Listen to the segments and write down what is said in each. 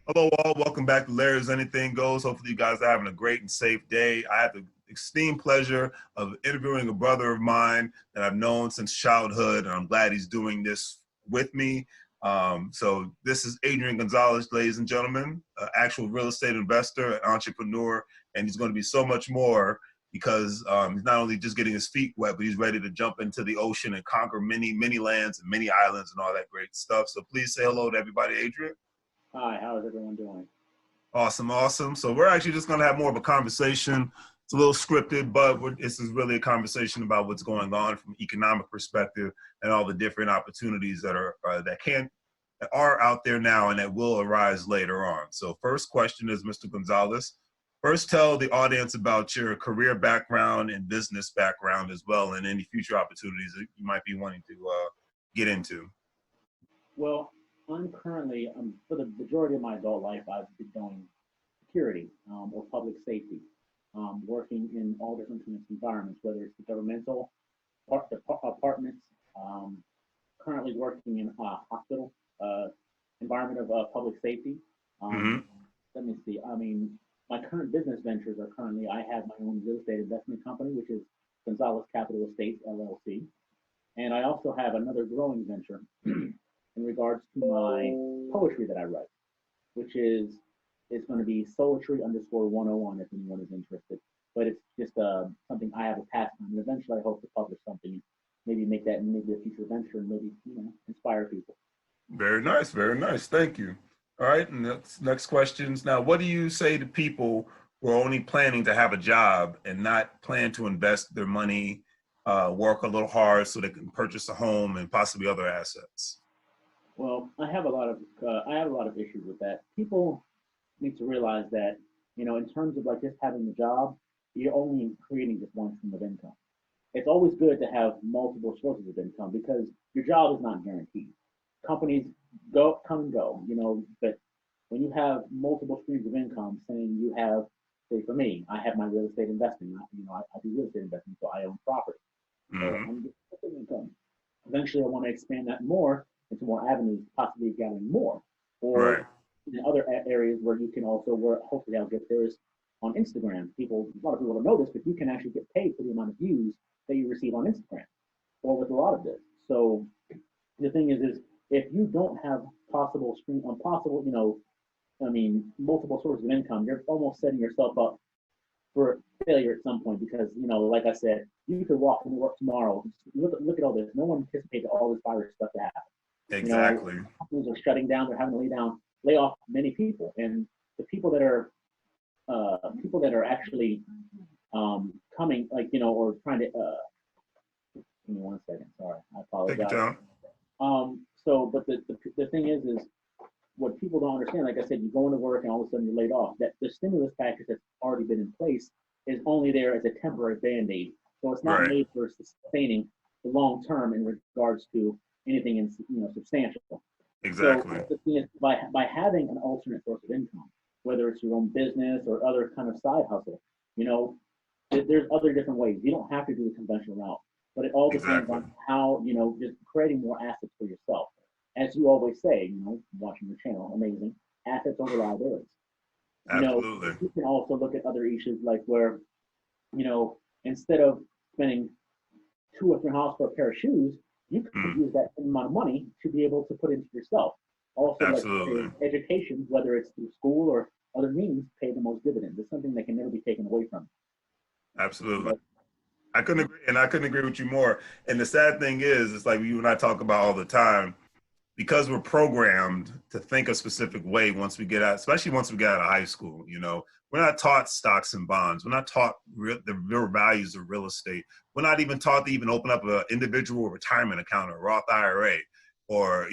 Hello, all. Welcome back to Larry's Anything Goes. Hopefully, you guys are having a great and safe day. I have the esteemed pleasure of interviewing a brother of mine that I've known since childhood, and I'm glad he's doing this with me. So, this is Adrian Gonzalez, ladies and gentlemen, an actual real estate investor, an entrepreneur, and he's going to be so much more because he's not only just getting his feet wet, but he's ready to jump into the ocean and conquer many lands and many islands and all that great stuff. So, please say hello to everybody, Adrian. Hi, how is everyone doing? Awesome, awesome. So we're actually just going to have more of a conversation. It's a little scripted, but this is really a conversation about what's going on from an economic perspective and all the different opportunities that are out there now and that will arise later on. So first question is, Mr. Gonzalez, first tell the audience about your career background and business background as well, and any future opportunities that you might be wanting to get into. Well, I'm currently, for the majority of my adult life, I've been doing security or public safety, working in all different kinds of environments, whether it's the governmental apartments, um, currently working in a hospital environment of public safety. Um, Mm-hmm. Let me see. I mean, my current business ventures are currently, I have my own real estate investment company, which is Gonzalez Capital Estates LLC. And I also have another growing venture in regards to my poetry that I write, which is it's going to be Soetry underscore 101 if anyone is interested. But it's just something I have a pastime, and eventually I hope to publish something, maybe make that maybe a future venture, and maybe inspire people. Very nice, very nice. Thank you. All right, and next questions. Now, what do you say to people who are only planning to have a job and not plan to invest their money, work a little hard so they can purchase a home and possibly other assets? Well, I have a lot of issues with that. People need to realize that in terms of like just having a job, you're only creating just one stream of income. It's always good to have multiple sources of income because your job is not guaranteed. Companies come and go, but when you have multiple streams of income, saying you have, say for me, I have my real estate investing. I do real estate investing, so I own property. So Hmm. I'm getting income. Eventually, I want to expand that more into more avenues, possibly gathering more, or Right. in other areas where you can also work. Hopefully, I'll get there is on Instagram. A lot of people don't know this, but you can actually get paid for the amount of views that you receive on Instagram, or with a lot of this. So the thing is if you don't have possible, I mean, multiple sources of income, you're almost setting yourself up for failure at some point because, like I said, you could walk into work tomorrow. Look at all this. No one anticipated all this virus stuff to happen. Exactly. Companies are shutting down. They're having to lay off many people, and the people that are actually coming, like or trying to. Give me 1 second. Sorry, I Take your apologize. time. But the thing is what people don't understand. Like I said, you go into work and all of a sudden you're laid off. That the stimulus package that's already been in place is only there as a temporary band aid. So it's not Right. made for sustaining the long term in regards to anything in substantial. So Exactly. the thing is, by having an alternate source of income, whether it's your own business or other kind of side hustle, you know, there's other different ways. You don't have to do the conventional route, but it all depends Exactly. on how just creating more assets for yourself. As you always say, watching your channel, amazing assets over liabilities. You know, Absolutely. you can also look at other issues like where instead of spending 2 or 3 hours for a pair of shoes, you could Mm. use that same amount of money to be able to put into yourself. Also, like Absolutely. education, whether it's through school or other means, pay the most dividends. It's something that can never be taken away from you. Absolutely. But I couldn't agree with you more. And the sad thing is, it's like you and I talk about all the time, because we're programmed to think a specific way once we get out, especially once we get out of high school. We're not taught stocks and bonds. We're not taught the real values of real estate. We're not even taught to even open up an individual retirement account or Roth IRA, or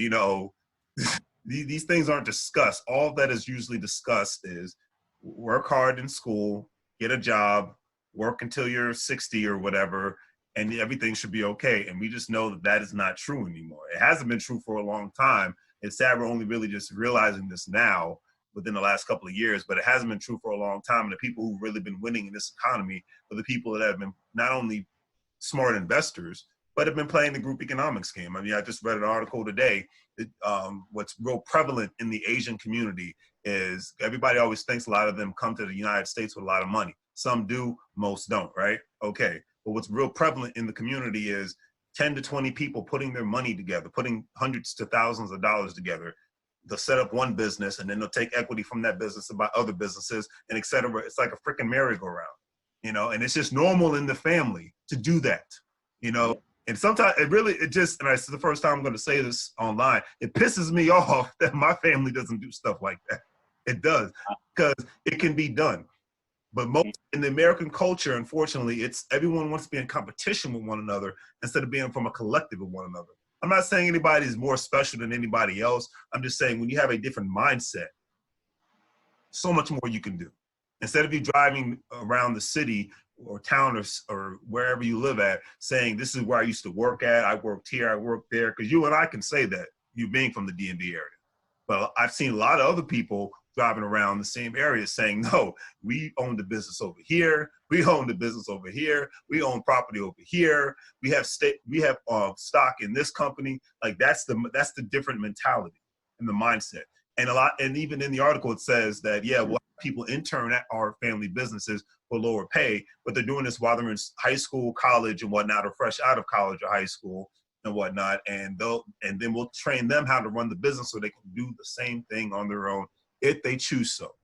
these things aren't discussed. All that is usually discussed is work hard in school, get a job, work until you're 60 or whatever, and everything should be okay. And we just know that that is not true anymore. It hasn't been true for a long time. It's sad we're only really just realizing this now within the last couple of years, but it hasn't been true for a long time. And the people who've really been winning in this economy are the people that have been not only smart investors, but have been playing the group economics game. I mean, I just read an article today that what's real prevalent in the Asian community is everybody always thinks a lot of them come to the United States with a lot of money. Some do, most don't, right? Okay. But what's real prevalent in the community is 10 to 20 people putting their money together, putting hundreds to thousands of dollars together. They'll set up one business and then they'll take equity from that business to buy other businesses and et cetera. It's like a freaking merry-go-round, you know, and it's just normal in the family to do that, you know. And sometimes it just, and it's the first time I'm going to say this online, it pisses me off that my family doesn't do stuff like that. It does, because it can be done. But most in the American culture, unfortunately, it's everyone wants to be in competition with one another instead of being from a collective with one another. I'm not saying anybody is more special than anybody else. I'm just saying when you have a different mindset, so much more you can do. Instead of you driving around the city or town or wherever you live at, saying this is where I used to work at, I worked here, I worked there, because you and I can say that, you being from the DMV area. But I've seen a lot of other people driving around the same area saying, no, we own the business over here, we own the business over here, we own property over here, we have stock in this company. Like that's the different mentality and the mindset. And even in the article it says that, yeah, well, people intern at our family businesses for lower pay, but they're doing this while they're in high school, college and whatnot, or fresh out of college or high school and whatnot. And then we'll train them how to run the business so they can do the same thing on their own if they choose so.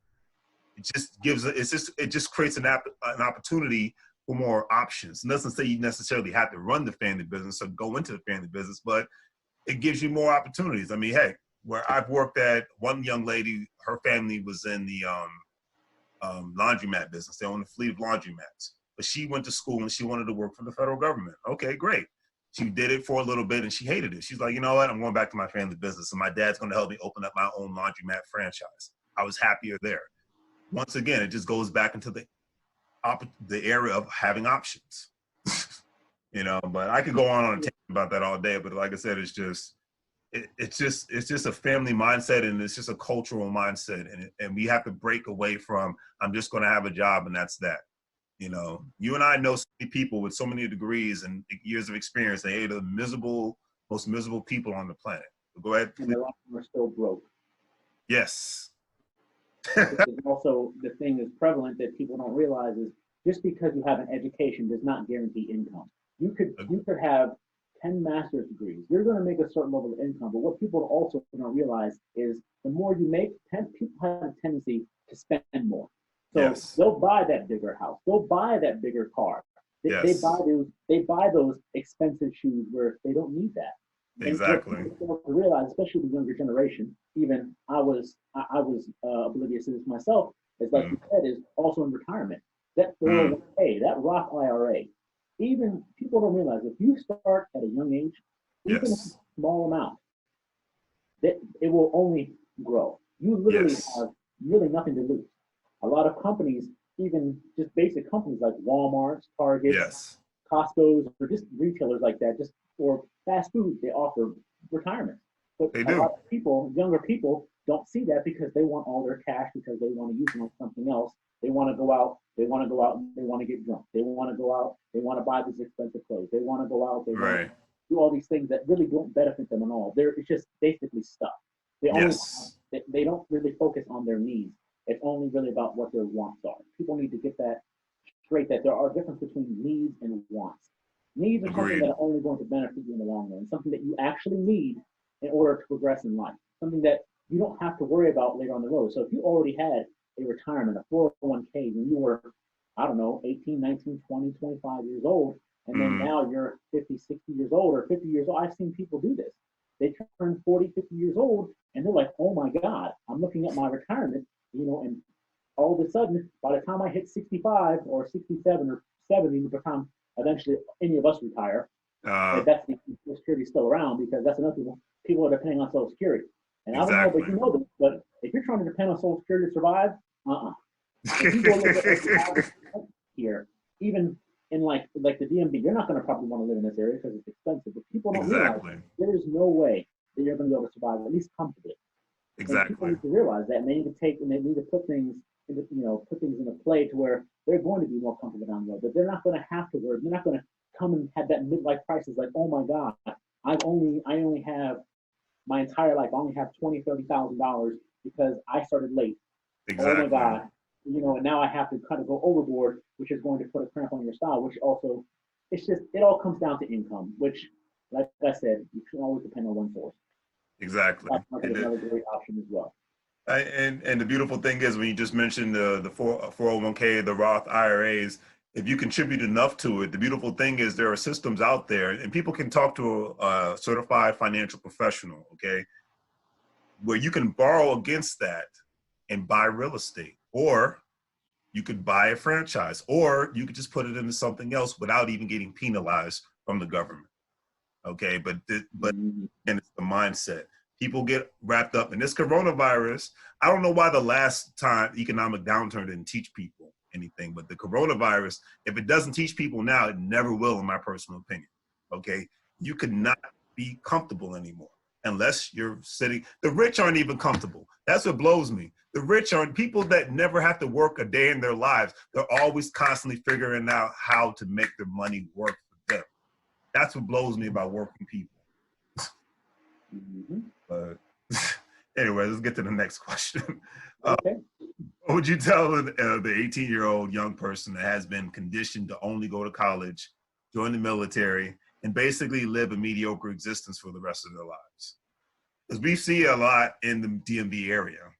It just creates an opportunity for more options. It doesn't say you necessarily have to run the family business or go into the family business, but it gives you more opportunities. I mean, hey, where I've worked at, one young lady, her family was in the laundromat business. They own a fleet of laundromats. But she went to school and she wanted to work for the federal government. Okay, great. She did it for a little bit and she hated it. She's like, you know what? I'm going back to my family business and my dad's going to help me open up my own laundromat franchise. I was happier there. Once again, it just goes back into the area of having options. You know, but I could go on a tangent about that all day. But like I said, it's just a family mindset and it's just a cultural mindset. And we have to break away from, I'm just going to have a job and that's that. You know, you and I know so many people with so many degrees and years of experience. They are the most miserable people on the planet. So go ahead. And a lot of them are still broke. Yes. Also, the thing that's prevalent that people don't realize is just because you have an education does not guarantee income. You could have 10 master's degrees. You're going to make a certain level of income, but what people also don't realize is the more you make, people have a tendency to spend more. So yes. They'll buy that bigger house. They'll buy that bigger car. They buy those expensive shoes where they don't need that. Exactly. And people to realize, especially the younger generation, even I was oblivious to this myself, is like you said, is also in retirement. That 401k, that Roth IRA, even people don't realize if you start at a young age, even a small amount, that it will only grow. You literally have really nothing to lose. A lot of companies, even just basic companies like Walmart, Target, Costco's, or just retailers like that, just for fast food, they offer retirement. But a lot of people, younger people, don't see that because they want all their cash because they want to use it on something else. They want to go out. They want to go out and they want to get drunk. They want to go out. They want to buy these expensive clothes. They want to go out. They want to do all these things that really don't benefit them at all. It's just basically stuff. They don't really focus on their needs. It's only really about what their wants are. People need to get that straight, that there are differences between needs and wants. Needs are something that are only going to benefit you in the long run, something that you actually need in order to progress in life, something that you don't have to worry about later on the road. So if you already had a retirement, a 401k, when you were, I don't know, 18, 19, 20, 25 years old, and then now you're 50, 60 years old or 50 years old, I've seen people do this. They turn 40, 50 years old, and they're like, oh my God, I'm looking at my retirement, and all of a sudden, by the time I hit 65 or 67 or 70, by the time eventually any of us retire, that's the Social Security still around, because that's another thing. People are depending on Social Security. And I don't know if you know this, but if you're trying to depend on Social Security to survive, if you go look at here, even in like the DMV, you're not going to probably want to live in this area because it's expensive. But people don't realize there is no way that you're going to be able to survive, at least comfortably. And people need to realize that, and they need to put things into, put things into play to where they're going to be more comfortable down the road. That they're not going to have to worry. They're not going to come and have that midlife crisis, like, oh my God, I only have my entire life, I only have $20,000, $30,000 because I started late. Oh my Exactly. God, and now I have to kind of go overboard, which is going to put a cramp on your style, which also, it all comes down to income, which, like I said, you can always depend on one source. Exactly. Stock market And is another great option as well. and the beautiful thing is when you just mentioned the 401k, the Roth IRAs, if you contribute enough to it, the beautiful thing is there are systems out there, and people can talk to a certified financial professional, okay, where you can borrow against that and buy real estate, or you could buy a franchise, or you could just put it into something else without even getting penalized from the government. Okay, but Mhm. and it's the mindset. People get wrapped up in this coronavirus. I don't know why the last time economic downturn didn't teach people anything, but the coronavirus, if it doesn't teach people now, it never will, in my personal opinion. Okay, you could not be comfortable anymore unless you're sitting. The rich aren't even comfortable. That's what blows me. The rich aren't people that never have to work a day in their lives. They're always constantly figuring out how to make their money work for them. That's what blows me about working people. Mhm. But anyway, let's get to the next question. Okay. What would you tell the 18-year-old young person that has been conditioned to only go to college, join the military, and basically live a mediocre existence for the rest of their lives? Because we see a lot in the DMV area.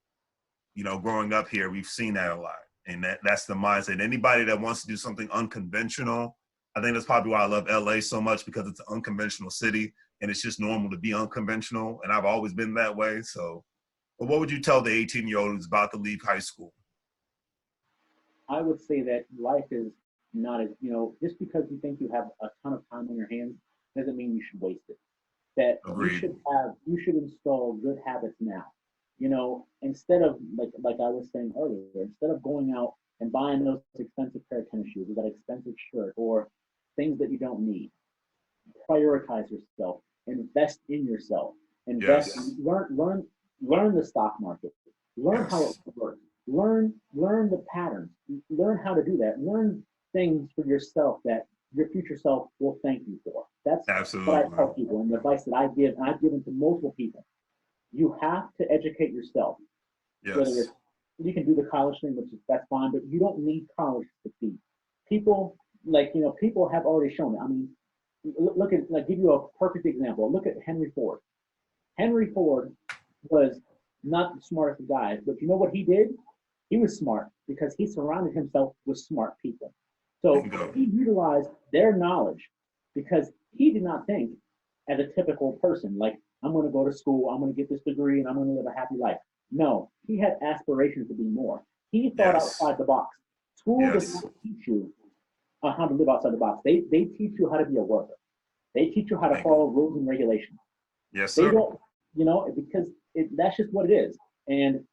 Growing up here, we've seen that a lot. And that's the mindset. Anybody that wants to do something unconventional, I think that's probably why I love LA so much, because it's an unconventional city and it's just normal to be unconventional. And I've always been that way. So, but what would you tell the 18-year-old who's about to leave high school? I would say that life is not as, just because you think you have a ton of time on your hands doesn't mean you should waste it. That Agreed. you should install good habits now. Instead of, like I was saying earlier, instead of going out and buying those expensive pair of tennis shoes or that expensive shirt or things that you don't need, prioritize yourself, invest in yourself, invest, Yes. learn the stock market, learn how Yes. it works, learn the patterns, learn how to do that, learn things for yourself that your future self will thank you for. That's what I Absolutely. tell people, and the advice that I give, and I've given to multiple people. You have to educate yourself, whether Yes. it's, you can do the college thing, which is, that's fine, but you don't need college to succeed. People, people have already shown it. I mean, look at, like, give you a perfect example. Look at Henry Ford. Henry Ford was not the smartest of guys, but you know what he did? He was smart because he surrounded himself with smart people. So Bingo. he utilized their knowledge because he did not think as a typical person, like, I'm going to go to school, I'm going to get this degree, and I'm going to live a happy life. No, he had aspirations to be more. He thought Yes. outside the box. School does Yes. not teach you how to live outside the box. They teach you how to be a worker. They teach you how to Bingo. follow rules and regulations. Yes, They sir. don't, because that's just what it is. And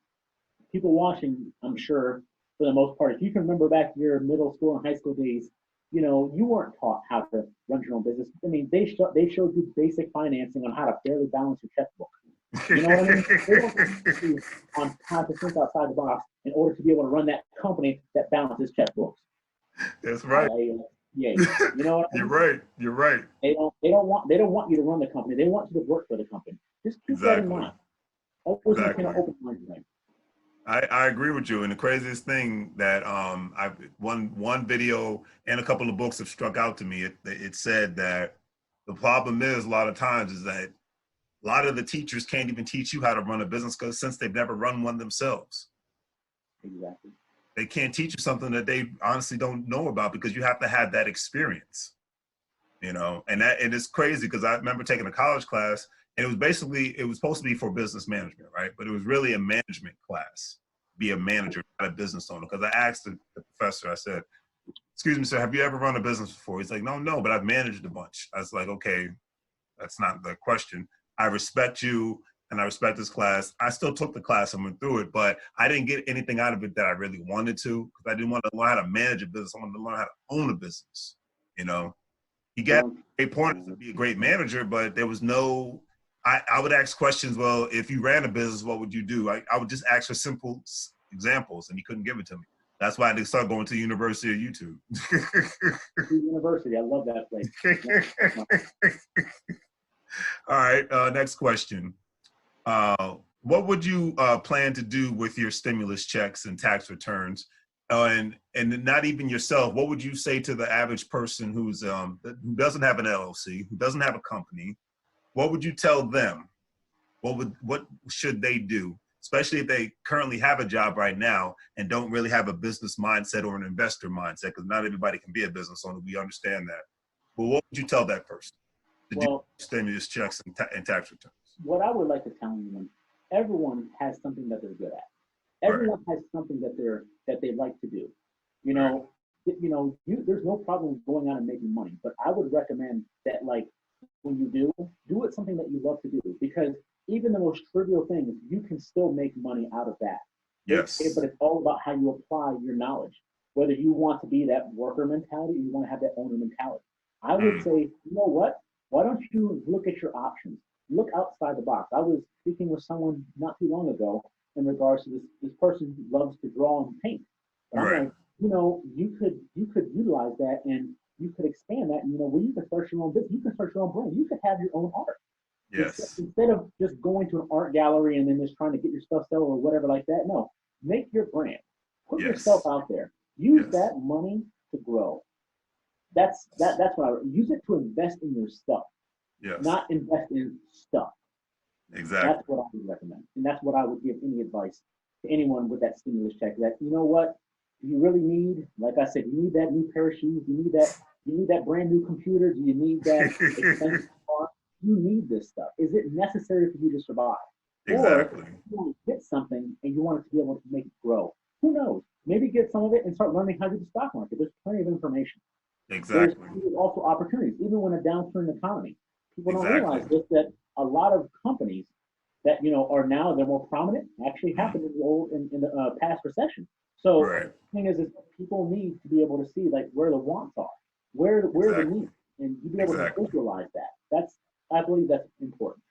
people watching, I'm sure, for the most part, if you can remember back to your middle school and high school days, you weren't taught how to run your own business. I mean, they showed you basic financing on how to fairly balance your checkbook. You know what I mean? They don't teach you on how to think outside the box in order to be able to run that company that balances checkbooks. That's right. I, yay. You know what I You're mean? right. You're right. They don't want you to run the company. They want you to work for the company. Just keep that in Exactly. mind. Always maintain an Exactly. open mind to things. I agree with you. And the craziest thing that I one video and a couple of books have struck out to me. It said that the problem is a lot of times is that a lot of the teachers can't even teach you how to run a business because since they've never run one themselves, Exactly. they can't teach you something that they honestly don't know about because you have to have that experience. And it's crazy because I remember taking a college class and it was supposed to be for business management, right? But it was really a management class, be a manager, not a business owner. Because I asked the professor, I said, excuse me, sir, have you ever run a business before? He's like, no, but I've managed a bunch. I was like, okay, that's not the question. I respect you and I respect this class. I still took the class and went through it, but I didn't get anything out of it that I really wanted to because I didn't want to learn how to manage a business. I wanted to learn how to own a business, you know? He got Young, great pointers to be a great manager, but there was no. I would ask questions. Well, if you ran a business, what would you do? I would just ask for simple examples, and he couldn't give it to me. That's why they start going to the University of YouTube. University, I love that place. All right, next question. What would you plan to do with your stimulus checks and tax returns? And not even yourself, what would you say to the average person who doesn't have an LLC, who doesn't have a company? What would you tell them? What should they do, especially if they currently have a job right now and don't really have a business mindset or an investor mindset? Because not everybody can be a business owner. We understand that. But what would you tell that person to do stimulus checks and tax returns? What I would like to tell anyone, everyone has something that they're good at. Everyone has something that they like to do. You know, there's no problem going out and making money, but I would recommend that, like, when you do it something that you love to do, because even the most trivial things, you can still make money out of that. Yes. But it's all about how you apply your knowledge. Whether you want to be that worker mentality or you want to have that owner mentality. I would say, you know what? Why don't you look at your options? Look outside the box. I was speaking with someone not too long ago in regards to this person who loves to draw and paint. And I'm like, you could utilize that and you could expand that. And, well, you can start your own business. You can start your own brand. You could have your own art. Yes. Instead of just going to an art gallery and then just trying to get your stuff sold or whatever like that. No, make your brand. Put yourself out there. Use that money to grow. That's what I use it to invest in your stuff. Yes. Not invest in stuff. Exactly. That's what I would recommend. And that's what I would give any advice to anyone with that stimulus check. That, you know what, you really need, like I said, you need that new pair of shoes, you need that brand new computer, do you need that expensive car? You need this stuff. Is it necessary for you to survive? Exactly. Or you want to get something and you want it to be able to make it grow. Who knows? Maybe get some of it and start learning how to do the stock market. There's plenty of information. Exactly. There's also opportunities, even when a downturn in the economy. People don't realize this, that a lot of companies that are now, they're more prominent, actually happened in the past recession. So the thing is people need to be able to see, like, where the wants are, where the needs, and you be able to visualize that. I believe that's important.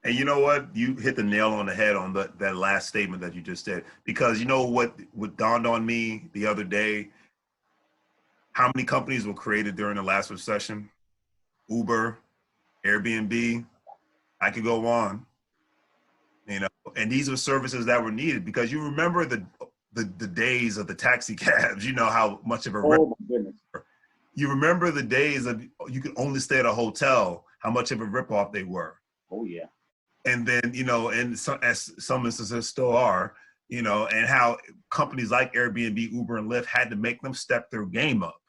And you know what? You hit the nail on the head on that last statement that you just said. Because you know what dawned on me the other day? How many companies were created during the last recession? Uber, Airbnb, I could go on. And these are services that were needed, because you remember the days of the taxi cabs. You know how much of a my goodness. You remember the days of you could only stay at a hotel, how much of a ripoff they were. Oh yeah. And then and as some instances still are, and how companies like Airbnb, Uber, and Lyft had to make them step their game up,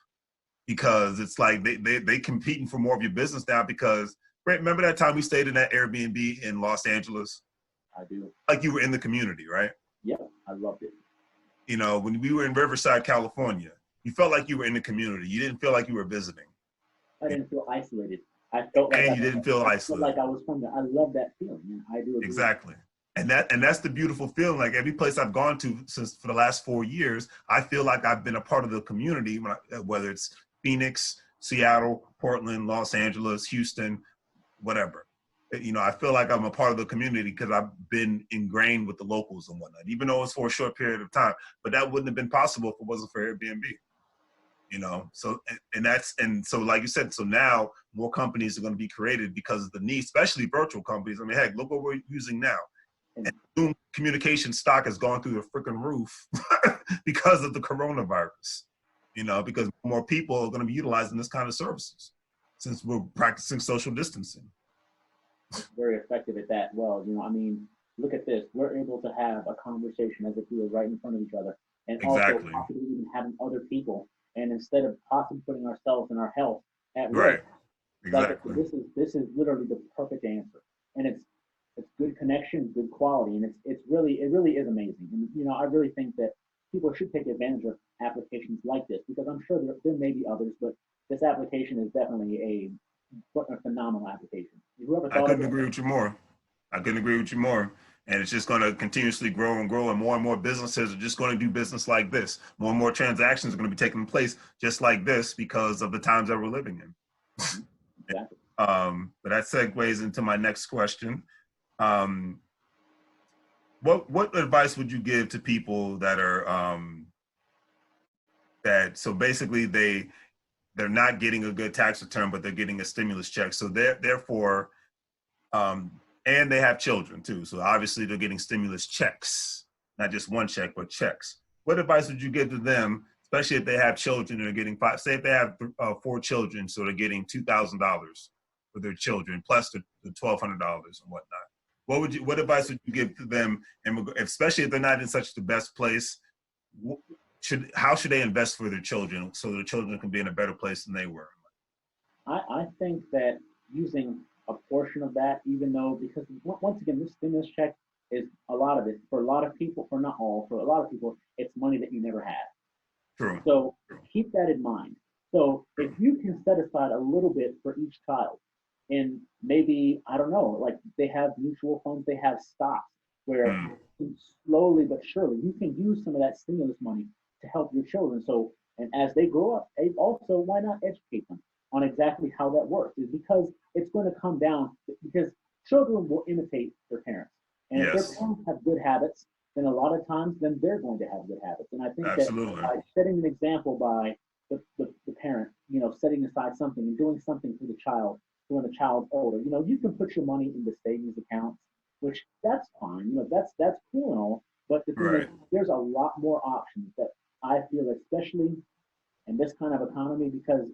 because it's like they competing for more of your business now. Because remember that time we stayed in that Airbnb in Los Angeles? I do. Like you were in the community, right? Yeah, I loved it. When we were in Riverside, California, you felt like you were in the community. You didn't feel like you were visiting. I didn't feel isolated. I felt like you didn't feel isolated. Like I was from there. I love that feeling, man. I do agree. Exactly. And that's the beautiful feeling. Like every place I've gone to for the last 4 years, I feel like I've been a part of the community, whether it's Phoenix, Seattle, Portland, Los Angeles, Houston, whatever. I feel like I'm a part of the community because I've been ingrained with the locals and whatnot, even though it's for a short period of time. But that wouldn't have been possible if it wasn't for Airbnb. So like you said, so now more companies are going to be created because of the need, especially virtual companies. I mean, heck, look what we're using now. And Zoom communication stock has gone through the freaking roof because of the coronavirus. Because more people are going to be utilizing this kind of services since we're practicing social distancing. Very effective at that. Well, I mean, look at this. We're able to have a conversation as if we were right in front of each other, and also possibly even having other people. And instead of possibly putting ourselves and our health at risk, exactly. Like, this is literally the perfect answer. And it's good connection, good quality, and it really is amazing. And I really think that people should take advantage of applications like this, because I'm sure there may be others, but this application is definitely a phenomenal application. I couldn't agree with you more. And it's just going to continuously grow and grow, and more businesses are just going to do business like this. More and more transactions are going to be taking place just like this because of the times that we're living in. Exactly. But that segues into my next question. What advice would you give to people that are that so basically they're not getting a good tax return, but they're getting a stimulus check. So therefore, um, and they have children too. So obviously they're getting stimulus checks, not just one check, but checks. What advice would you give to them, especially if they have children and are getting five? Say if they have 4 children, so they're getting $2,000 for their children plus the $1,200 and whatnot. What advice would you give to them, and especially if they're not in such the best place? How should they invest for their children so their children can be in a better place than they were? I think that using a portion of that, even though, because once again, this stimulus check is a lot of it for a lot of people, for not all, for a lot of people, it's money that you never had. True. So True. keep that in mind. So if you can set aside a little bit for each child, and maybe, I don't know, like they have mutual funds, they have stocks where slowly but surely you can use some of that stimulus money to help your children. So, and as they grow up, also, why not educate them on exactly how that works? Is because it's going to come down, because children will imitate their parents. And if their Yes. parents have good habits, then a lot of times, then they're going to have good habits. And I think that Absolutely. by setting an example by the parent, setting aside something and doing something for the child when the child's older, you can put your money into savings accounts, which that's fine. That's cool and all. But the thing is, Right. there's a lot more options that I feel, especially in this kind of economy, because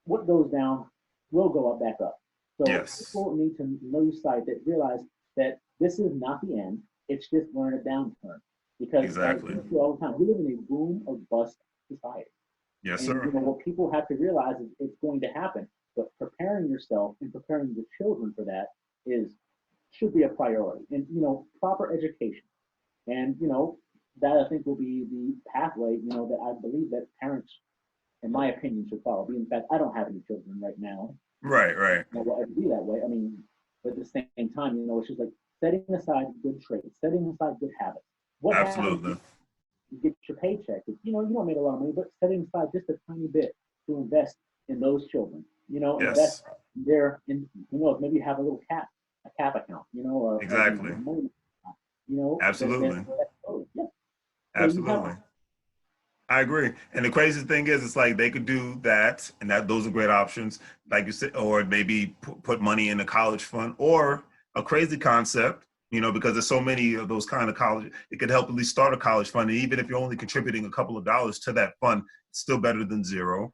what goes down will go up back up. So Yes. people need to lose sight that realize that this is not the end. It's just we're in a downturn. Because as we Exactly. see all the time, we live in a boom or bust society. Yes, And sir. what people have to realize is it's going to happen. But preparing yourself and preparing the children for that is should be a priority. And proper education. And that I think will be the pathway, that I believe that parents, in my opinion, should follow. In fact, I don't have any children right now. Right. Right. Will ever be that way. I mean, but at the same time, it's just like setting aside good traits, setting aside good habits. What happens Absolutely. you get your paycheck? You don't make a lot of money, but setting aside just a tiny bit to invest in those children. Invest Yes. there in, maybe you have a little a cap account, or Exactly. money, Absolutely. yeah. So you have, Absolutely. I agree. And the crazy thing is, it's like they could do that, and those are great options, like you said, or maybe put money in a college fund, or a crazy concept, because there's so many of those kind of college. It could help at least start a college fund, and even if you're only contributing a couple of dollars to that fund, it's still better than zero.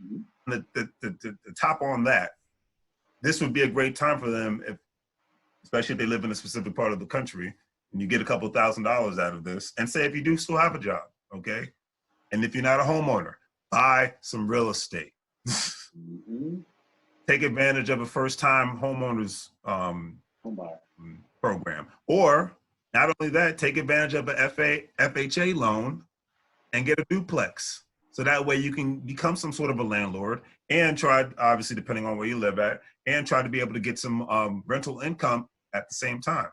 Mhm. And the top on that, this would be a great time for them, especially if they live in a specific part of the country, and you get a couple $1,000s out of this, and say if you do still have a job, okay. And if you're not a homeowner, buy some real estate. Mhm. Take advantage of a first-time homeowners Home buyer. program. Or not only that, take advantage of a FHA loan and get a duplex. So that way you can become some sort of a landlord and try, obviously, depending on where you live at, and try to be able to get some rental income at the same time.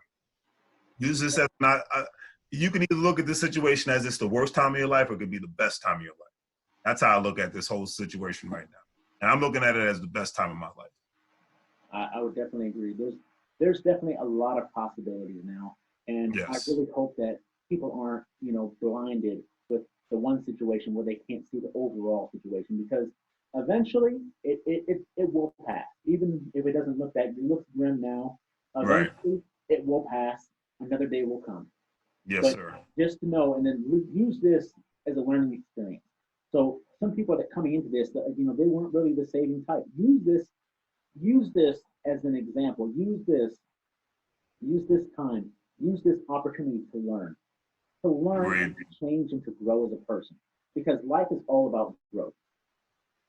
Use this as not, you can either look at this situation as it's the worst time of your life or it could be the best time of your life. That's how I look at this whole situation right now. And I'm looking at it as the best time of my life. I would definitely agree. There's definitely a lot of possibilities now, and I Yes. really hope that people aren't blinded with the one situation where they can't see the overall situation, because eventually it will pass. Even if it doesn't look that, it looks grim now. Right. Eventually it will pass. Another day will come. Yes, But sir. just to know, and then use this as a learning experience. So some people that coming into this, they weren't really the saving type. Use this as an example. Use this time, use this opportunity to learn and Agreed. to change and to grow as a person. Because life is all about growth.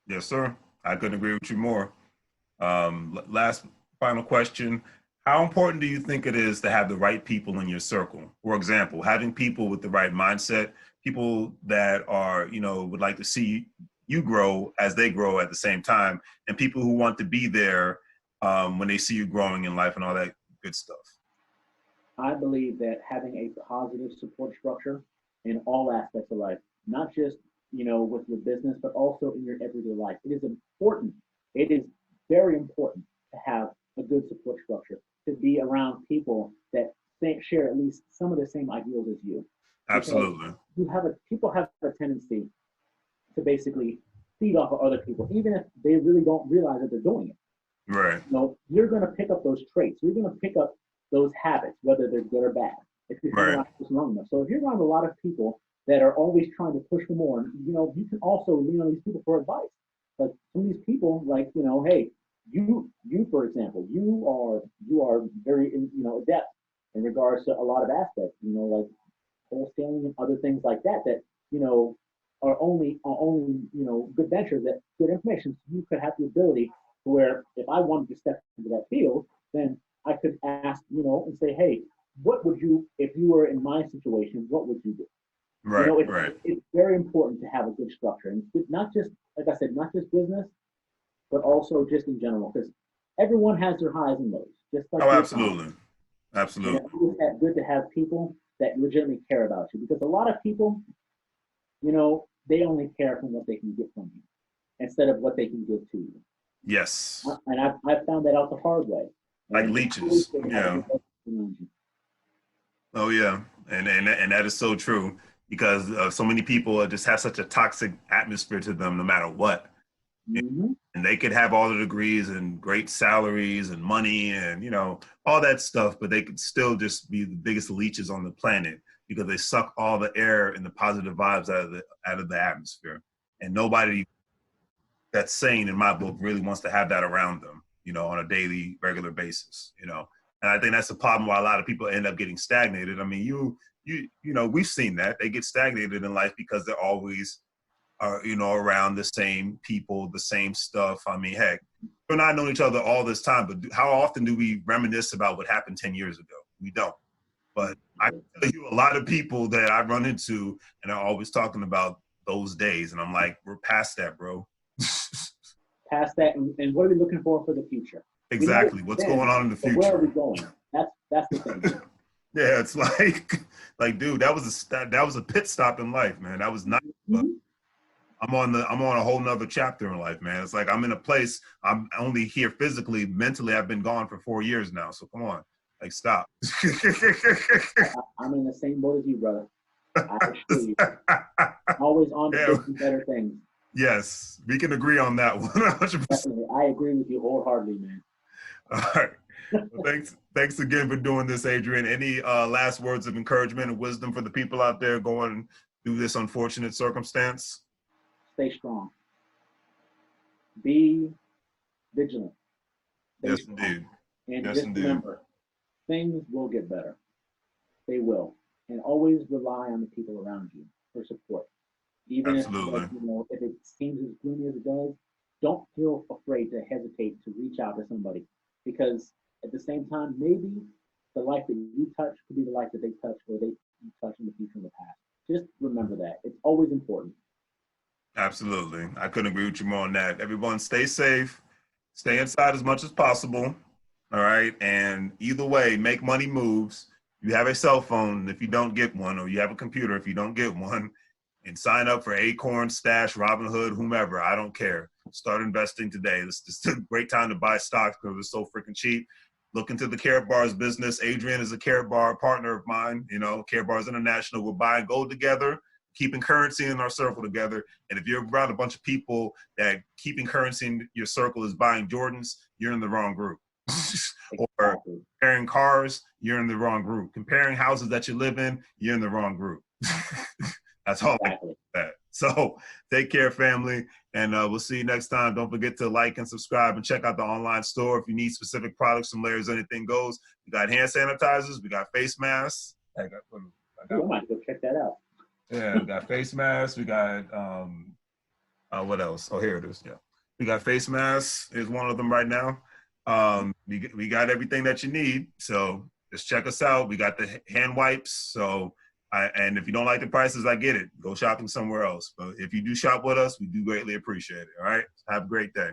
Yes, sir. I couldn't agree with you more. Last final question. How important do you think it is to have the right people in your circle? For example, having people with the right mindset, people that are, would like to see you grow as they grow at the same time, and people who want to be there when they see you growing in life and all that good stuff. I believe that having a positive support structure in all aspects of life, not just with your business, but also in your everyday life, it is important. It is very important to have a good support structure, to be around people that share at least some of the same ideals as you, because Absolutely. people have a tendency to basically feed off of other people, even if they really don't realize that they're doing it. Right. You know, you're going to pick up those traits. You're going to pick up those habits, whether they're good or bad, if you hang Right. around long enough. So if you're around a lot of people that are always trying to push for more, you know, you can also lean on these people for advice. Like some of these people, like, you know, hey, you for example, you are very, you know, adept in regards to a lot of aspects, you know, like wholesaling and other things like that, that, you know, are only, you know, good ventures, that good information. So you could have the ability to where if I wanted to step into that field, then I could ask, you know, and say, hey, what would you, if you were in my situation, what would you do? You Right. know, Right. it's very important to have a good structure, and not just, like I said, not just business, but also just in general, because everyone has their highs and lows, just like Oh, your economy. absolutely. And Absolutely. it's always good to have people that legitimately care about you, because a lot of people, you know, they only care from what they can get from you instead of what they can give to you. Yes. And I've found that out the hard way. Like And it's always leeches. good to have a Yeah. good person around you. Oh yeah, and that is so true because so many people just have such a toxic atmosphere to them, no matter what. Mm-hmm. And they could have all the degrees and great salaries and money and all that stuff, but they could still just be the biggest leeches on the planet because they suck all the air and the positive vibes out of the atmosphere. And nobody that's sane in my book really wants to have that around them, on a daily, regular basis. And I think that's the problem why a lot of people end up getting stagnated. I mean, we've seen that they get stagnated in life because they're always around the same people, the same stuff. I mean, heck, you and I know each other all this time, but how often do we reminisce about what happened 10 years ago? We don't. But I can tell you a lot of people that I run into and are always talking about those days. And I'm like, we're past that, bro. Past that, and what are we looking for the future? We know Exactly. What's going then, on in the but where are we future? going? That's the thing. Yeah, it's like, dude, that was a pit stop in life, man. That was nice, but Mm-hmm. I'm on a whole nother chapter in life, man. It's like I'm in a place. I'm only here physically. Mentally, I've been gone for 4 years now. So come on, like stop. I'm in the same boat as you, brother. I assure you. Always on to Yeah, bigger and better things. yes, we can agree on that 100%. Definitely. I agree with you wholeheartedly, man. All right. Well, thanks again for doing this, Adrian. Any last words of encouragement and wisdom for the people out there going through this unfortunate circumstance? Stay strong. Be vigilant. Stay Yes, strong. indeed. And Yes, just indeed. remember, things will get better. They will. And always rely on the people around you for support. Even if, like, Absolutely. you know, if it seems as gloomy as it does, don't feel afraid to hesitate to reach out to somebody, because at the same time, maybe the life that you touch could be the life that they touch, or they touch in the future, in the past. Just remember that. It's always important. Absolutely. I couldn't agree with you more on that. Everyone stay safe, stay inside as much as possible. All right. And either way, make money moves. You have a cell phone if you don't get one, or you have a computer if you don't get one, and sign up for Acorn, Stash, Robinhood, whomever. I don't care. Start investing today. This is a great time to buy stocks because it's so freaking cheap. Look into the Care Bars business. Adrian is a Care Bar partner of mine. Care Bars International. We're buying gold together, keeping currency in our circle together. And if you're around a bunch of people that keeping currency in your circle is buying Jordans, you're in the wrong group. Or Exactly. comparing cars, you're in the wrong group. Comparing houses that you live in, you're in the wrong group. That's all I can Exactly. say. That. So take care, family, and we'll see you next time. Don't forget to like and subscribe and check out the online store if you need specific products from Layers Anything Goes. We got hand sanitizers, we got face masks. Ooh, I might go check that out. Yeah, we got face masks. We got what else? Oh, here it is. Yeah, we got face masks. Is one of them right now. We got everything that you need. So just check us out. We got the hand wipes. So and if you don't like the prices, I get it. Go shopping somewhere else. But if you do shop with us, we do greatly appreciate it. All right. Have a great day.